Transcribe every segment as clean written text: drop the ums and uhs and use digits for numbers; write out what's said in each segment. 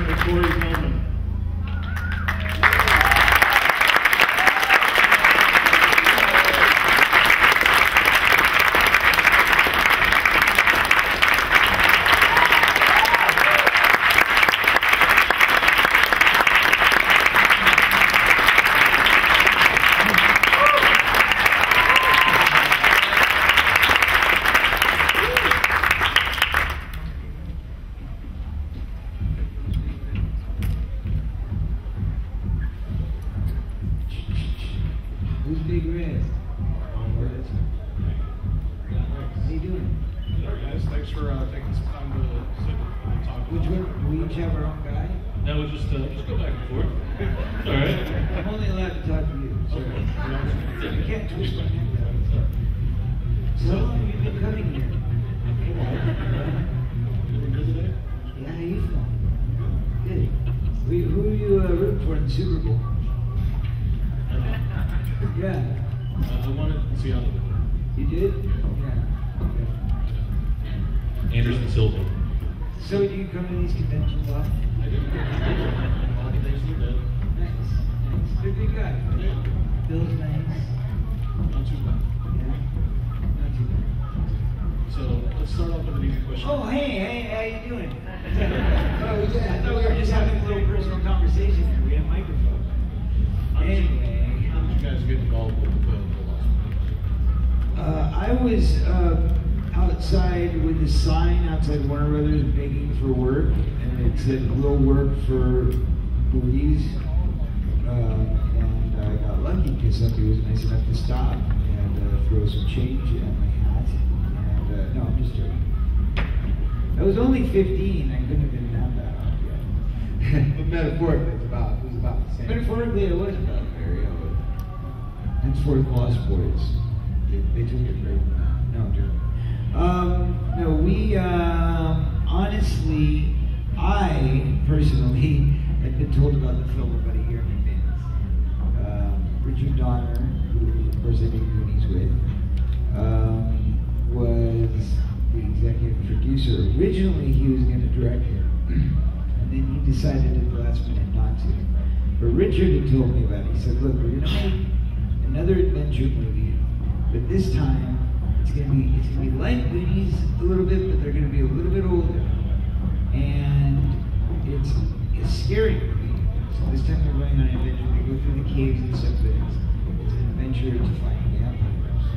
Feldman. Super Bowl. Yeah. I wanted to see how. You did? Yeah. Okay. Anderson Silva. So do you come to these conventions often? I do. A lot of things you did. Nice. They're good guy. Yeah. Bill's nice. Not too bad. Yeah. Not too bad. So let's start off with an easy question. Oh, hey, how you doing? Oh, yeah. I thought we were just having a little personal conversation here. We have a microphone. Anyway. How did you guys get involved with the law? I was outside with a sign outside Warner Brothers begging for work, and it said, "We'll work for movies." And I got lucky because somebody was nice enough to stop and throw some change in my hat. And no, I'm just joking. I was only 15. I couldn't have been that bad off yet. But metaphorically, it was about the same. Metaphorically, it was about very old. Henceforth, law sports. They took it very well. No, I'm joking. No, we, honestly, I personally had been told about the film about a year in advance. Richard Donner, who, of course, I did Goonies with, was the executive producer. Originally, he was going to direct it, and then he decided at the last minute not to. But Richard had told me about it. He said, "Look, we're going to make another adventure movie, but this time it's going to be like Goonies a little bit, but they're going to be a little bit older, and it's a scary movie. So this time they're going on an adventure. They go through the caves and stuff, but it's an adventure to find vampires."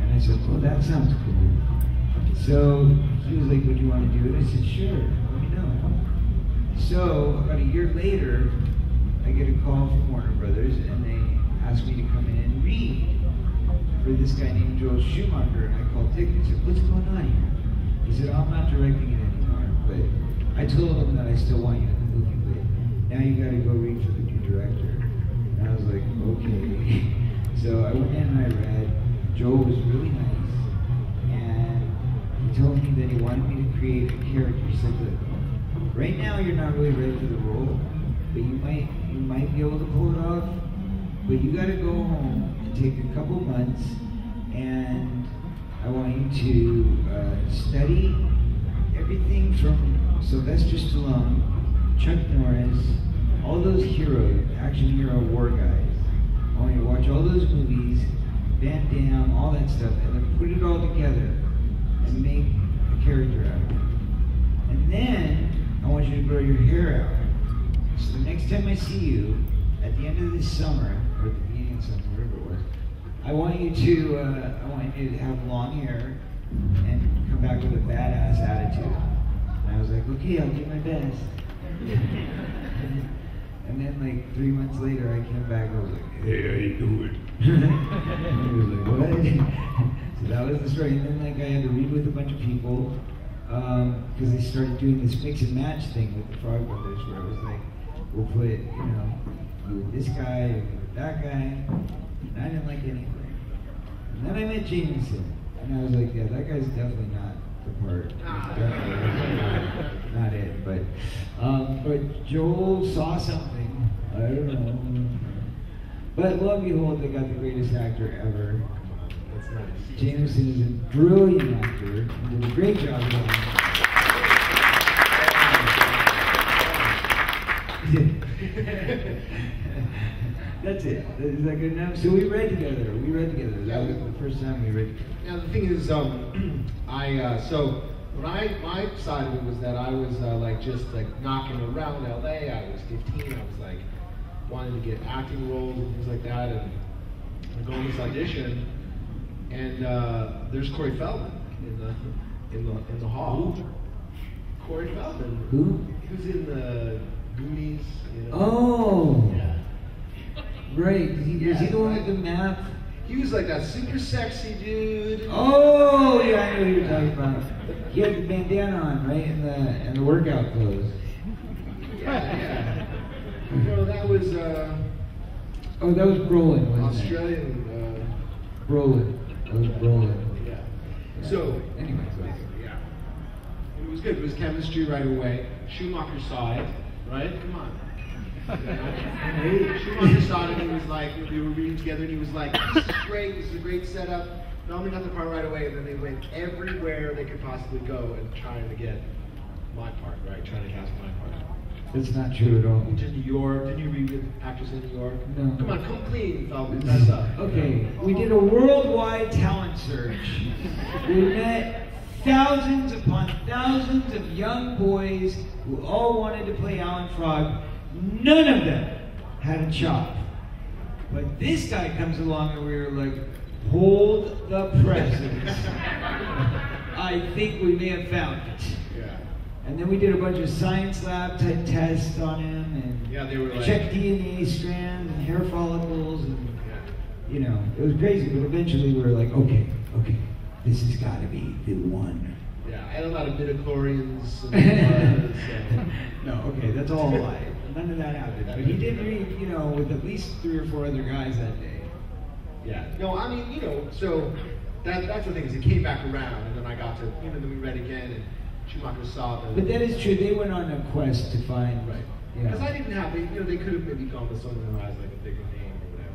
And I said, "Well, that sounds cool." So he was like, "What do you want to do?" And I said, "Sure, let me know." So about a year later, I get a call from Warner Brothers, and they asked me to come in and read for this guy named Joel Schumacher. And I called Dick and I said, "What's going on here?" He said, "I'm not directing it anymore, but I told him that I still want you in the movie, but now you got to go read for the new director." And I was like, "Okay." So I went in and I read. Joel was really nice, and he told me that he wanted me to create a character. He said, "Look, right now you're not really ready for the role, but you might be able to pull it off, but you got to go home and take a couple months, and I want you to study everything from Sylvester Stallone, Chuck Norris, all those heroes, action hero war guys. I want you to watch all those movies, Van Damme, all that stuff, and then put it all together and make a character out of it. And then I want you to grow your hair out. So the next time I see you, at the end of this summer, or at the beginning of summer, whatever it was, I want you to have long hair and come back with a badass attitude." And I was like, "Okay, I'll do my best." And then like 3 months later, I came back and I was like, "Hey, how you doing?" And he was like, "What?" So that was the story. And then like I had to read with a bunch of people because they started doing this mix and match thing with the Frog Brothers, where it was like, we'll put, you with this guy, you with that guy, and I didn't like anything. And then I met Jamison, and I was like, yeah, that guy's definitely not the part. Definitely not it. But Joel saw something. I don't know. But lo and behold, they got the greatest actor ever. Jamison is a brilliant actor and did a great job with him. That's it. Is that good enough? So we read together. That was the first time we read together. Now the thing is, so my side of it was that I was just knocking around LA. I was 15. I was like wanting to get acting roles and things like that, and I go on this audition, and there's Corey Feldman in the hall. Corey Feldman. Who? He was in the Goonies. You know? Oh. Yeah. Right. Was he the one with the map? He was like that super sexy dude. Oh, yeah, I know who you're talking about. He had the bandana on, right, and the workout clothes. Yeah. No, that was Oh, that was Brolin, wasn't Australian. Brolin. That was Brolin. Yeah. Yeah. So anyway, yeah, it was good. It was chemistry right away. Schumacher saw it, right? Come on. Schumacher saw it and he was like, we were reading together and he was like, this is great, this is a great setup. Not got the part right away, and then they went everywhere they could possibly go and trying to get my part, right? Trying to cast my part. that's not true at all. Went to New York. Didn't you read with Actors in New York? No. Come on, come clean, Feldman. That's up. Okay, we did a worldwide talent search. We met thousands upon thousands of young boys who all wanted to play Alan Frog. None of them had a chop. But this guy comes along and we were like, hold the presents. I think we may have found it. Yeah. And then we did a bunch of science lab type tests on him and Yeah, they were like, checked DNA strands and hair follicles and yeah. you know, it was crazy, but eventually we were like, okay, this has got to be the one. Yeah, I had a lot of midichlorians and No, okay, that's all a lie. None of that happened. But he did read, you know, with at least 3 or 4 other guys that day. yeah. No, I mean, you know, so that's the thing is it came back around, and then I got to, you know, then we read again, and Schumacher saw the. But that is true. They went on a quest to find. Right. Yeah. Because I didn't have, they could have maybe gone with someone who has like a bigger name or whatever.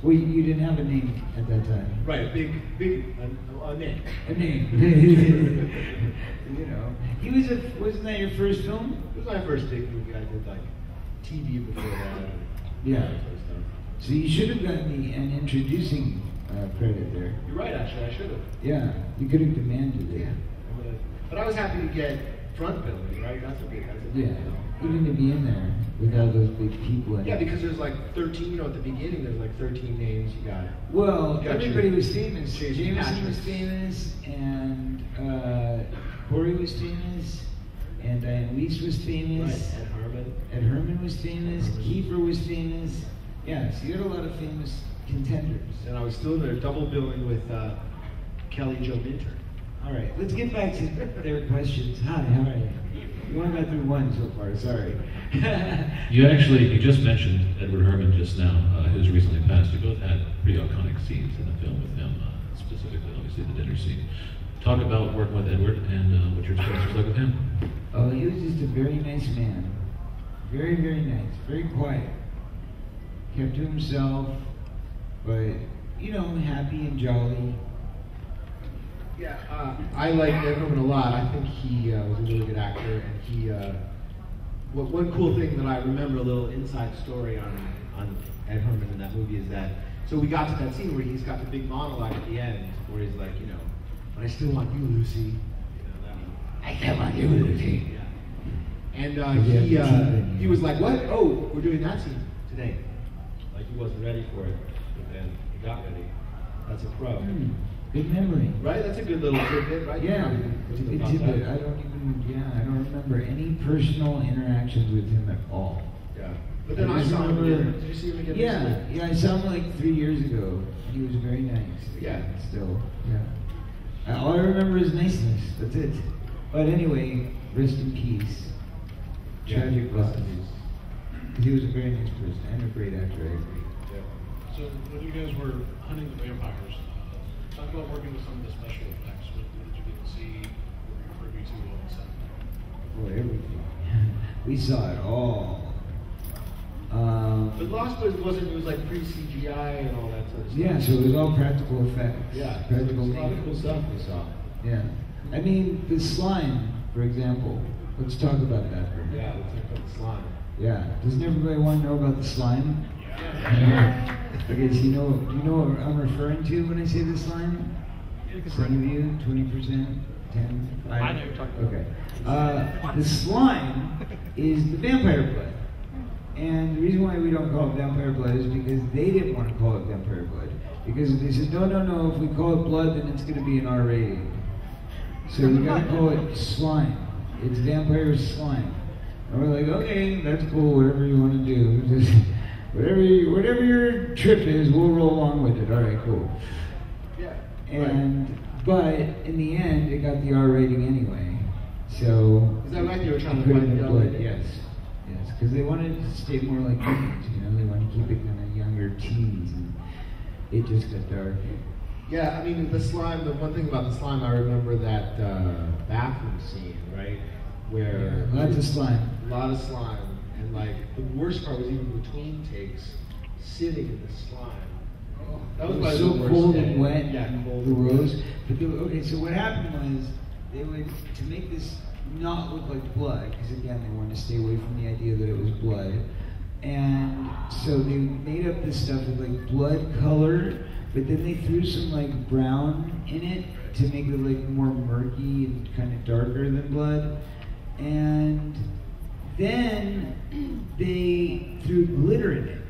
Well, you didn't have a name at that time. Right, a big name. A name. You know, wasn't that your first film? It was my first big movie. I did like TV before that. Yeah. That sort of stuff. So you should have gotten an introducing credit there. You're right, actually, I should have. Yeah, you could have demanded it. But I was happy to get front billing, right? That's a big Yeah, even to be in there with all those big people in Yeah, it. because there's like 13, you know, at the beginning there's like 13 names you got. Well, You got everybody your- was famous. Jason Jamison was Patrick. famous, and Corey was famous, and Diane Weiss was famous. Right, Ed Harmon. Ed Herman was famous. Herman. Kiefer was famous. Yeah, so you had a lot of famous contenders. And I was still in there double billing with Kelly Jo Minter. All right, let's get back to their questions. Hi, how are you? You only got through one so far, sorry. You just mentioned Edward Herman just now, who's recently passed. You both had pretty iconic scenes in the film with him, specifically, obviously, the dinner scene. Talk about working with Edward and what your experience was like with him. Oh, he was just a very nice man. Very, very nice. Very quiet. Kept to himself, but, you know, happy and jolly. Yeah, I like Ed Herman a lot. I think he was a really good actor, and he. One cool thing that I remember, a little inside story on Ed Herman in that movie is that. So we got to that scene where he's got the big monologue at the end, where he's like, you know, but I still want you, Lucy. You know, I still want you, Lucy. Yeah. And he was like, what? Oh, we're doing that scene today. Like he wasn't ready for it, but then he got ready. That's a pro. Good memory. Right? That's a good little tidbit, right? Yeah, it's a good tidbit. I don't remember any personal interactions with him at all. Yeah. But then I saw him again. Did you see him again? Yeah, I saw him like 3 years ago. He was very nice. Yeah. Still, yeah. All I remember is niceness. That's it. But anyway, rest in peace. Tragic loss. He was a very nice person and a great actor, I agree. Yeah. So when you guys were hunting the vampires, talk about working with some of the special effects. What did you get to see? What were you privy to on set? Boy, everything. We saw it all. But Lost Boys it was like pre-CGI and all that sort of stuff. Yeah, so it was all practical effects. Yeah, Practical there's a lot of makeup. cool stuff we saw. Yeah. I mean, the slime, for example. Let's talk about that for a minute. Yeah, let's talk about the slime. Yeah. Doesn't everybody want to know about the slime? Yeah. Okay, so do you know what I'm referring to when I say this line? Some of you, 20%, 10, 5? I know what you're talking about. Okay. The slime is the vampire blood. And the reason why we don't call it vampire blood is because they didn't want to call it vampire blood. Because they said, no, if we call it blood, then it's going to be an R rating. So we got to call it slime. It's vampire slime. And we're like, okay, that's cool, whatever you want to do. Just whatever your trip is, we'll roll along with it. All right, cool. Yeah. But in the end, it got the R rating anyway. So is that right? They were trying to put it find in the blood, blood. yes, because they wanted to stay more like kids. They want to keep it kind of younger teens, and it just got dark. Yeah, I mean the slime. The one thing about the slime, I remember that bathroom scene, right, where Lots of slime. A lot of slime, and like the worst part was even between takes, sitting in the slime. That was It probably was so the worst cold day. and wet. Yeah, cold The and wet. rose. But okay, so what happened was they would, to make this not look like blood, because again they wanted to stay away from the idea that it was blood, and so they made up this stuff with like blood color, but then they threw some like brown in it to make it like more murky and kind of darker than blood, and then they threw glitter in it.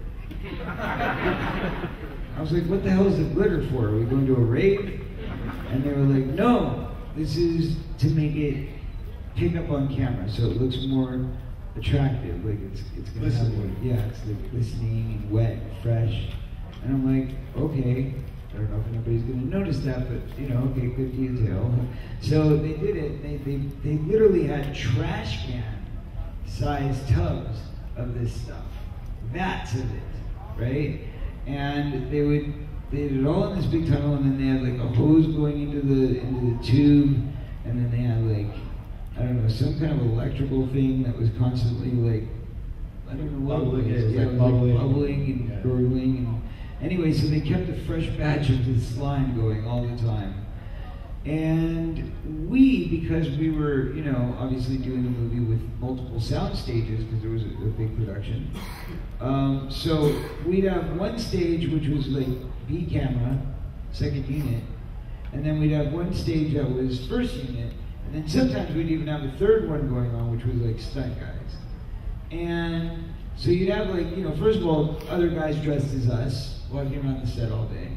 I was like, what the hell is the glitter for? Are we going to a rave? And they were like, no, this is to make it pick up on camera, so it looks more attractive. Like it's gonna have it's like glistening and wet and fresh. And I'm like, okay, I don't know if anybody's gonna notice that, but okay, good detail. So they did it. They literally had trash can sized tubs of this stuff, vats of it, right? And they did it all in this big tunnel, and then they had like a hose going into the tube, and then they had like, I don't know, some kind of electrical thing that was constantly like, I don't know what bubbling. it was. Yeah, It was like bubbling and gurgling, and anyway, so they kept a fresh batch of this slime going all the time. And we, because we were, obviously doing a movie with multiple sound stages, because there was a big production. So we'd have one stage which was like B camera, second unit, and then we'd have one stage that was first unit, and then sometimes we'd even have a third one going on, which was like stunt guys. And so you'd have like, first of all, other guys dressed as us, walking around the set all day.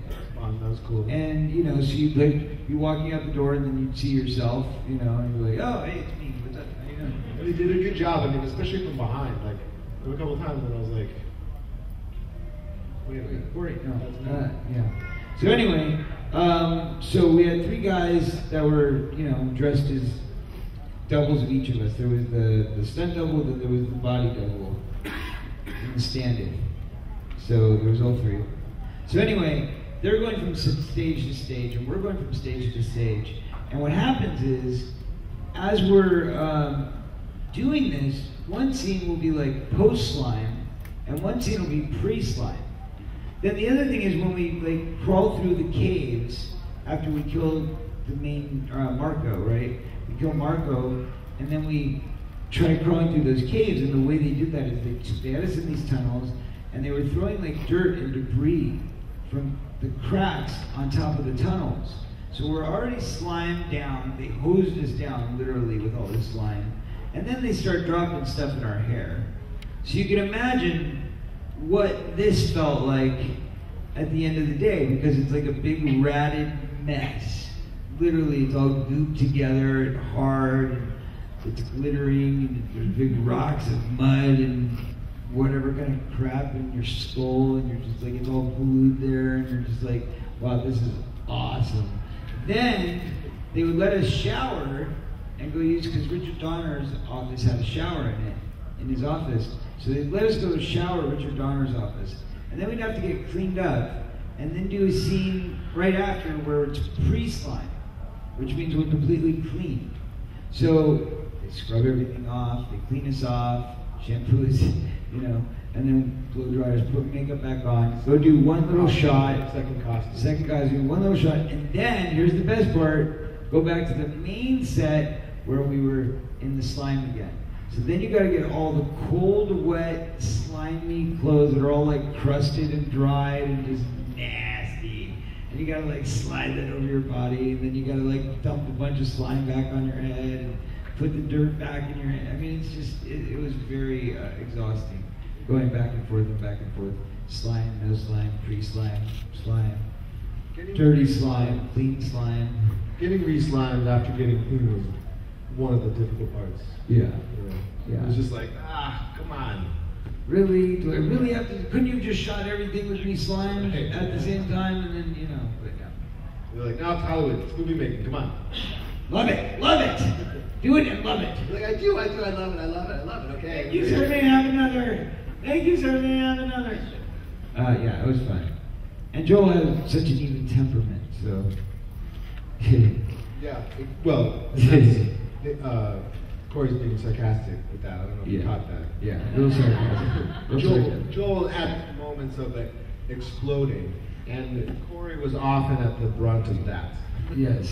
That was cool. And so you'd like be walking out the door, and then you'd see yourself, and you're like, oh, hey, it's me. What's up? How you doing? They did a good job. I mean, especially from behind. Like there were a couple of times when I was like, wait a minute. Right, no, That's me. yeah. So anyway, so we had three guys that were, dressed as doubles of each of us. There was the stunt double, then there was the body double, and the stand-in. So there was all three. So anyway, they're going from stage to stage, and we're going from stage to stage. And what happens is, as we're doing this, one scene will be like post-slime, and one scene will be pre-slime. Then the other thing is when we like crawl through the caves after we kill the main Marco, right? We kill Marco, and then we try crawling through those caves. And the way they did that is they had us in these tunnels, and they were throwing like dirt and debris from the cracks on top of the tunnels. So we're already slimed down. They hosed us down literally with all this slime, and then they start dropping stuff in our hair. So you can imagine what this felt like at the end of the day, because it's like a big ratted mess. Literally, it's all gooped together and hard, and it's glittering, and there's big rocks of mud and whatever kind of crap in your skull, and you're just like, it's all glued there, and you're just like, wow, this is awesome. Then they would let us shower and go use, because Richard Donner's office had a shower in it, in his office. So they'd let us go shower at Richard Donner's office. And then we'd have to get cleaned up, and then do a scene right after where it's pre-slime, which means we're completely clean. So they scrub everything off, they clean us off, shampoo us, and then blow dry us, put makeup back on, go do one little shot, second costume, one little shot, and then, here's the best part, go back to the main set where we were in the slime again. So then you gotta get all the cold, wet, slimy clothes that are all like crusted and dried and just nasty. And you gotta like slide that over your body, and then you gotta like dump a bunch of slime back on your head and put the dirt back in your head. I mean, it's just, it was very exhausting. Going back and forth and back and forth. Slime, no slime, pre-slime, slime. Dirty slime, clean slime. Getting re-slimed after getting clean was one of the difficult parts. Yeah. It was just like, come on. Really? Do I really have to? Couldn't you have just shot everything with re-slime at the same time, and then, you know, but yeah. They're like, no, it's Hollywood, it's movie making, come on. Love it, love it. Do it and love it. Like, I do, I love it, okay? Thank you, sir, may I have another. Thank you, sir, may I have another. Yeah, it was fun. And Joel has such an even temperament, so. Yeah, Corey's being sarcastic with that. I don't know if you caught that. Yeah, real sarcastic. Joel had moments of it exploding, and Corey was often at the brunt of that. Yes.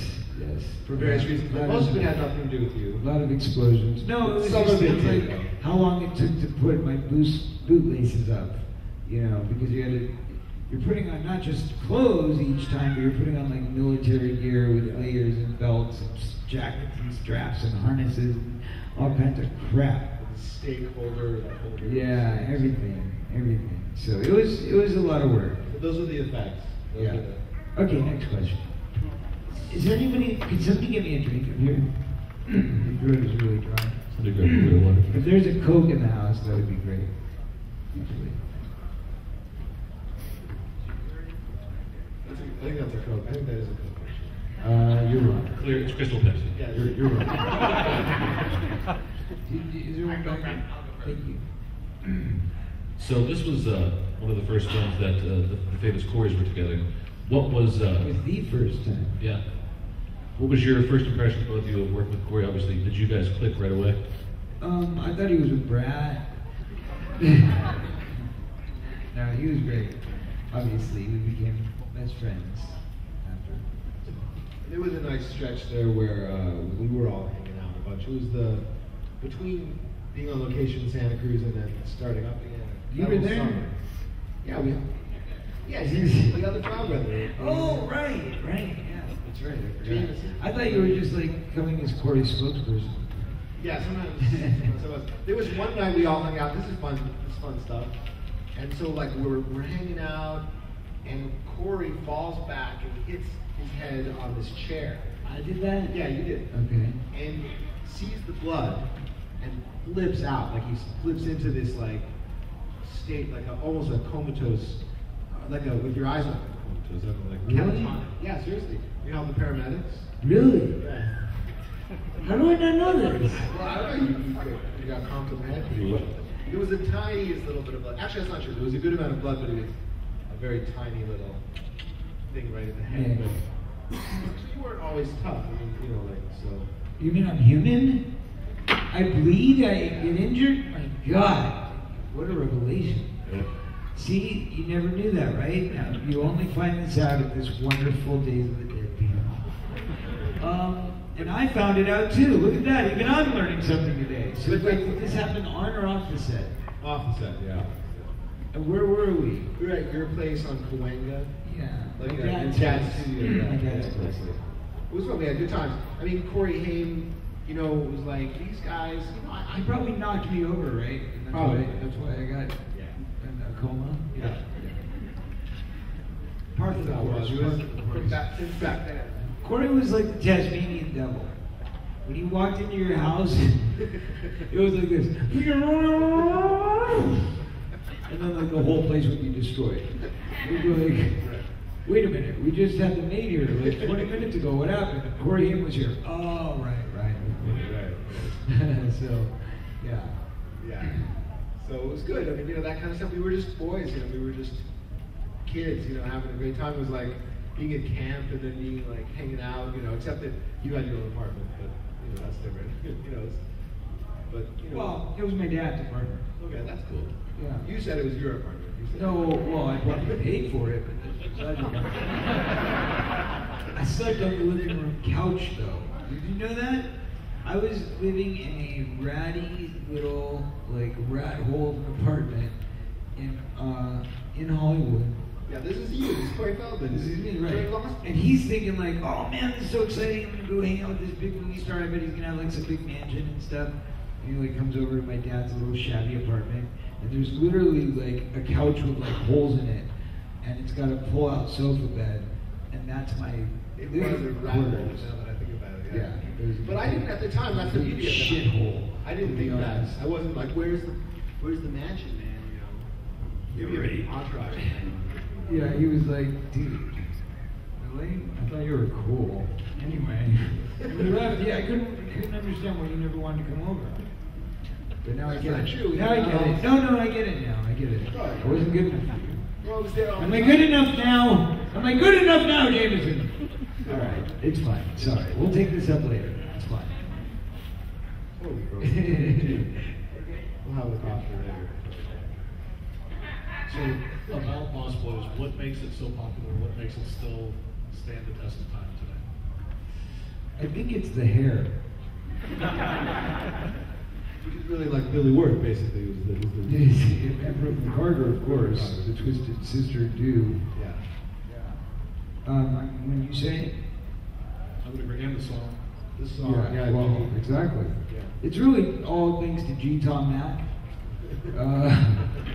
For various reasons, but most of it had nothing to do with you. A lot of explosions. No, it was Some just of it like did. how long it took to put my bootlaces up. You know, because you're putting on not just clothes each time, but you're putting on like military gear with layers and belts and jackets and straps and harnesses and all kinds of crap. Stakeholder. Yeah, everything. So it was a lot of work. But those are the effects. Okay, next question. Is there anybody? Can somebody give me a drink up here? The throat is really dry. Somebody grab a bit of water. If there's a Coke in the house, that would be great. Actually. I think that's a Coke. I think that is a Coke. You're wrong. Clear, it's Crystal Pepsi. Yeah, You're wrong. Is there one back there? Thank you. So this was one of the first films that the famous Coreys were together. What was? It was the first time. Yeah. What was your first impression, both of you, of working with Corey? Obviously, did you guys click right away? I thought he was with Brad. No, he was great. Obviously, we became best friends after. It was a nice stretch there where we were all hanging out a bunch. It was between being on location in Santa Cruz and then starting up again. You were there? Summer. Yeah, he's the other Frog brother. Oh, right, yeah, that's right. I forgot. Jamison. I thought you were just like coming as Corey's spokesperson. Yeah, sometimes. There was one night we all hung out. This is fun stuff. And so like we're hanging out, and Corey falls back and hits his head on this chair. I did that? Yeah, you did. Okay. And sees the blood and flips out, like he flips into this like state, like almost a comatose, with your eyes open. Comatose, like really? catatonic. Yeah, seriously. You know the paramedics? Really? Yeah. How do I not know this? Well, I don't know. You got comped in the head pretty well. There was the tiniest little bit of blood. Actually, that's not true. There was a good amount of blood, but it was a very tiny little thing right in the head. Yeah. But you weren't always tough. I mean, so. You mean I'm human? I bleed? I get injured? My God, what a revelation. Yeah. See, you never knew that, right? Now, you only find this out at this wonderful Days of the Dead people. And I found it out too. Look at that. Even I'm learning something today. So did this happen on or off the set? Off the set, yeah. And where were we? We were at your place on Cahuenga. Yeah. Like My your dad's dad's place. studio. My dad's place. It was fun. We had good times. I mean, Corey Haim, was like, these guys, He probably knocked me over, right? And Probably. That's why I got in a coma. Yeah. Part of the course. Since back then. Corey was like the Tasmanian devil. When he walked into your house, it was like this. And then like the whole place would be destroyed. We'd be like, wait a minute, we just had the maid here like 20 minutes ago. What happened? Corey Haim was here. Oh, right. So, yeah. Yeah. So it was good. I mean, that kind of stuff. We were just boys, we were just kids, having a great time. It was like being at camp and then being like hanging out, except that you had your own apartment, but that's different. Well, it was my dad's apartment. Okay, that's cool. Yeah. You said it was your apartment. No, well, I probably paid for it, but I slept on the living room couch, though. Did you know that? I was living in a ratty little, rat hole of an apartment in Hollywood. Yeah, this is you. This is Corey Feldman. This is me, right? Very lost. And he's thinking like, oh man, this is so exciting. I'm gonna go hang out with this big movie star. I bet he's gonna have like some big mansion and stuff. And he like comes over to my dad's little shabby apartment, and there's literally like a couch with like holes in it, and it's got a pull-out sofa bed, and that's my. It was a rabbit hole, now that I think about it. Yeah. But I didn't at the time. That's the beauty of it. Shithole. I didn't think that. I wasn't like, where's the mansion, man? You know, You're maybe right. entourage. Yeah, he was like, dude, really? I thought you were cool. Anyway, we left. Yeah, I couldn't understand why you never wanted to come over. But now I get That's it. not true. Now I get it. No, I get it now. I get it. Right. I wasn't good enough for you. Well, I was there all Am the I time. good enough now? Am I good enough now, Jamison? All right, it's fine. Sorry, we'll take this up later. It's fine. Holy bro. We'll have a coffee later. So, about Lost Boys, what makes it so popular? What makes it still stand the test of time today? I think it's the hair. Which is really like Billy Worth, basically. Was the From Carter, of course. The Twisted Sister do. yeah. When you say it, I would agree. And the song. This song, yeah, well, exactly. Yeah. It's really all thanks to G. Tom Mack.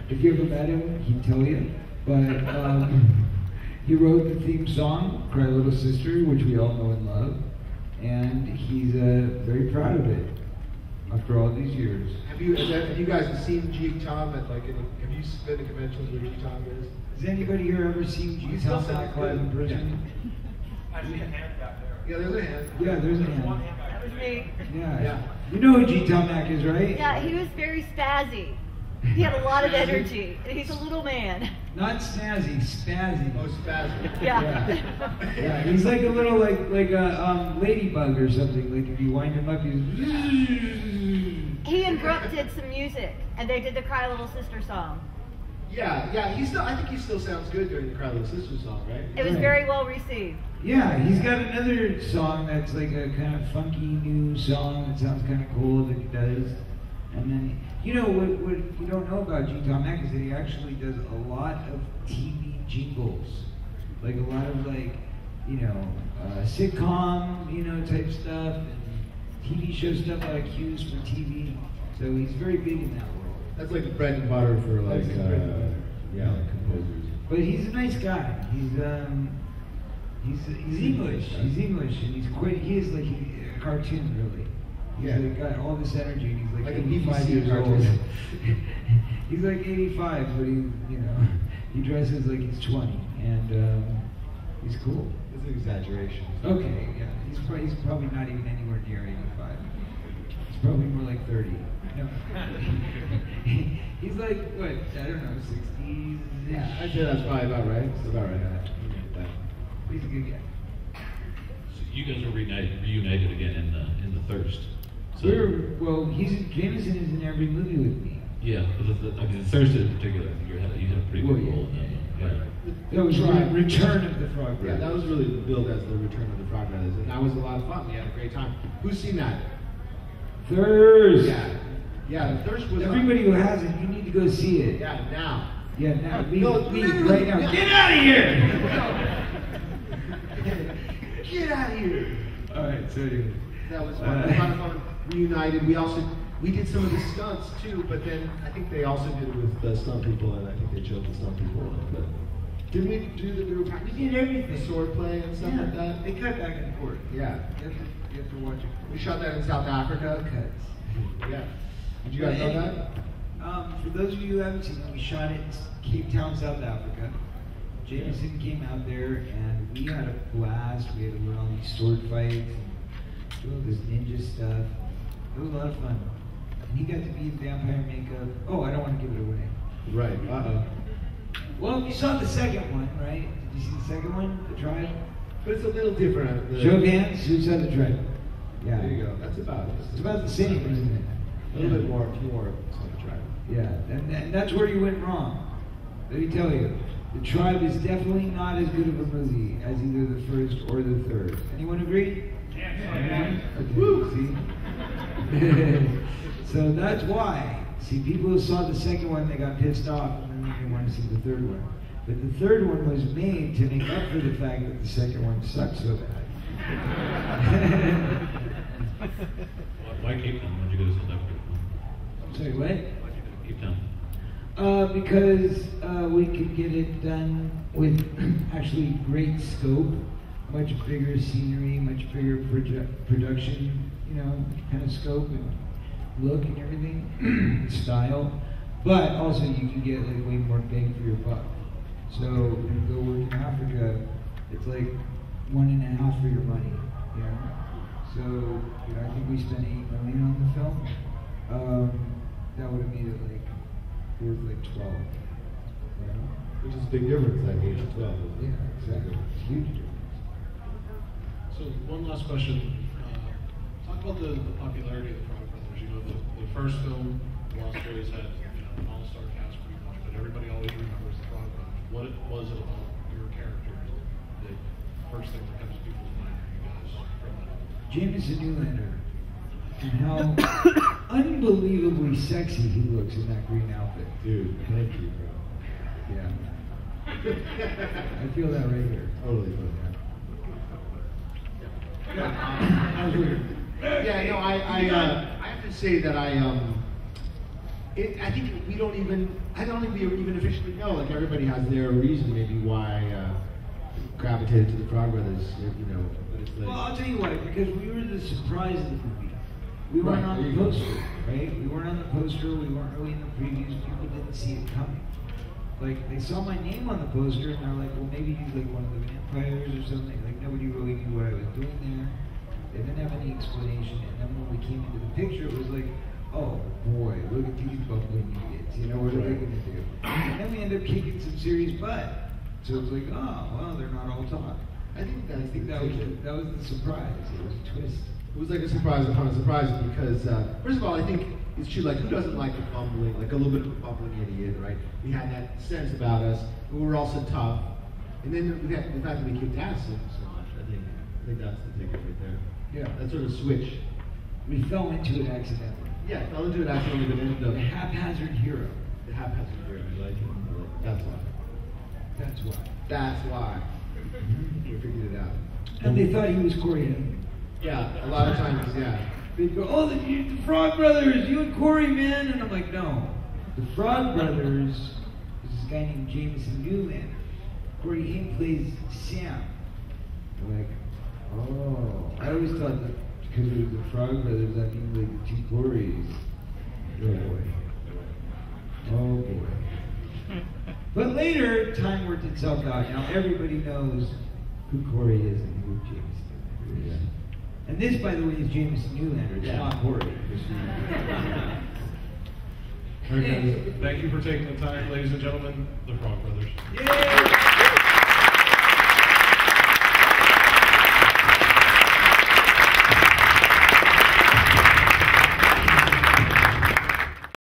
If you ever met him, he'd tell you. But he wrote the theme song, Cry Little Sister, which we all know and love. And he's very proud of it after all these years. Have you guys seen G. Tom at like? Have you been to conventions where G. Tom is? Has anybody here ever seen G. He still Tom sounds Mack live in good. person? I see a hand back there. Yeah, there's a hand. Yeah, there's a One hand. hand back That was there. me. Yeah. Yeah. You know who G. Tom Mack is, right? Yeah, he was very spazzy. He had a lot of energy. And he's a little man. Not snazzy, spazzy. Oh, spasm. Yeah. Yeah, he's like a little like a ladybug or something. Like if you wind him up, he's. He and Brooke did some music, and they did the Cry Little Sister song. Yeah. I think he still sounds good during the Cry Little Sister song, right? It was Right. very well received. Yeah, he's got another song that's like a kind of funky new song that sounds kind of cool that he does. And then, you know, what you don't know about G. Tom Mack is that he actually does a lot of TV jingles. Like a lot of like, you know, sitcom, you know, type stuff and TV show stuff like cues for TV. So he's very big in that world. That's like the bread and butter for like, That's the bread and butter. yeah, composers. But he's a nice guy. He's English. He's English, and he is like a cartoon, really. He's Yeah. like got all this energy, and he's like Like a 85 BBC years old. cartoon. He's like 85, but he dresses like he's 20, and he's cool. It's an exaggeration. Okay, yeah, he's probably not even anywhere near 85. He's probably more like 30. No, he's like what? I don't know, 60s. Yeah, I'd say that's probably about right. It's about right. He's a good guy. So you guys were reunited again in the Thirst. So, Jamison is in every movie with me. yeah, I mean the Thirst in particular, you had a pretty Well, big yeah. role in that one. Yeah. That was Right. Return of the Frog Yeah, Brothers. that was really billed as the Return of the Frog Brothers, and that was a lot of fun. We had a great time. Who's seen that? Thirst. Yeah. The Thirst was Everybody who hasn't, you need to go see it. Yeah, now. Yeah, now. Leave literally, right now. yeah. Get out of here! Get out of here. All right, so anyway. That was fun. It was a lot of fun. Reunited. We did some of the stunts too, but then I think they also did it with the stunt people, and I think they chose the stunt people. But did we do the new practice? We did everything. The sword play and stuff like that. They cut back and forth. Yeah. You have to watch it. We shot that in South Africa. Cuts. Yeah. Did you guys know that? For those of you who haven't seen it, we shot it in Cape Town, South Africa. Jamison came out there, and we had a blast. We had to learn all these sword fights and do all this ninja stuff. It was a lot of fun. And he got to be in vampire makeup. Oh, I don't want to give it away. Right. Well, you saw the second one, right? Did you see the second one, The Tribe? But it's a little different. Show of hands, who saw The Tribe? Yeah. There you go. That's about it. It's about the same, isn't it? A little bit more. Tribe. Yeah, and that's where you went wrong. Let me tell you, The Tribe is definitely not as good of a movie as either the first or the third. Anyone agree? Yeah. Okay, see? So that's why. See, people who saw the second one, they got pissed off, and then they wanted to see the third one. But the third one was made to make up for the fact that the second one sucked so bad. Why Cape Town? Why'd you go to South Africa? Sorry, what? Why'd you go to Cape Town? Because we could get it done with actually great scope, much bigger scenery, much bigger production, kind of scope and look and everything, style. But also you can get like way more bang for your buck. So when you go work in Africa, it's like 1.5 for your money, So I think we spent $8 million on the film. That would have made it like worth like 12. Which is a big difference at age 12. Yeah, exactly. It's huge difference. So one last question. Talk about the popularity of the Frog Brothers. The first film, Lost Boys, had an all-star cast pretty much, but everybody always remembers the Frog Brothers. What was it about your characters that first thing that comes to people's mind for you guys from that? Jamison Newlander, and how unbelievably sexy he looks in that green outfit. Dude, thank you, bro. Yeah. I feel that right here. Totally feel that. That was weird. Yeah, no, I have to say that I think we don't even, I don't think we even officially know. Like everybody has their reason maybe why gravitated to the Frog Brothers, But it's like, Well, I'll tell you why. Because we were the surprise of the movie. We weren't on the poster, right? We weren't on the poster. We weren't really in the previews. People didn't see it coming. Like they saw my name on the poster and they're like, well, maybe he's like one of the vampires or something. Like nobody really knew what I was doing there. They didn't have any explanation. And then when we came into the picture, it was like, oh boy, look at these bubbling idiots. What are they going to do? And then we ended up kicking some serious butt. So it was like, oh, well, they're not all talk. I think that was the surprise. It was a twist. It was like a surprise upon a surprise because, first of all, I think it's true, like, who doesn't like a bumbling, like a little bit of a bumbling idiot, right? We had that sense about us, but we were also tough. And then the fact that we kicked ass so much, I think that's the ticket right there. Yeah. That sort of switch. We fell into it accidentally. Yeah, fell into it accidentally, but ended up. The haphazard hero. The haphazard hero, I like it. That's why. That's why. That's why. We figured it out. And they thought he was Corey. Yeah, a lot of times, yeah. They'd go, oh, the Frog Brothers, you and Corey, man. And I'm like, no. The Frog Brothers is this guy named Jamison Newlander. Corey Haim plays Sam. I'm like, oh. I always thought that because it was the Frog Brothers, that means like the two Corys. Oh boy. Oh boy. But later, time worked itself out. Now everybody knows who Corey is and who Jamison Newlander is. And this, by the way, is Jamison Newlander. It's not Corey. Thank you for taking the time, ladies and gentlemen, the Frog Brothers. Yay!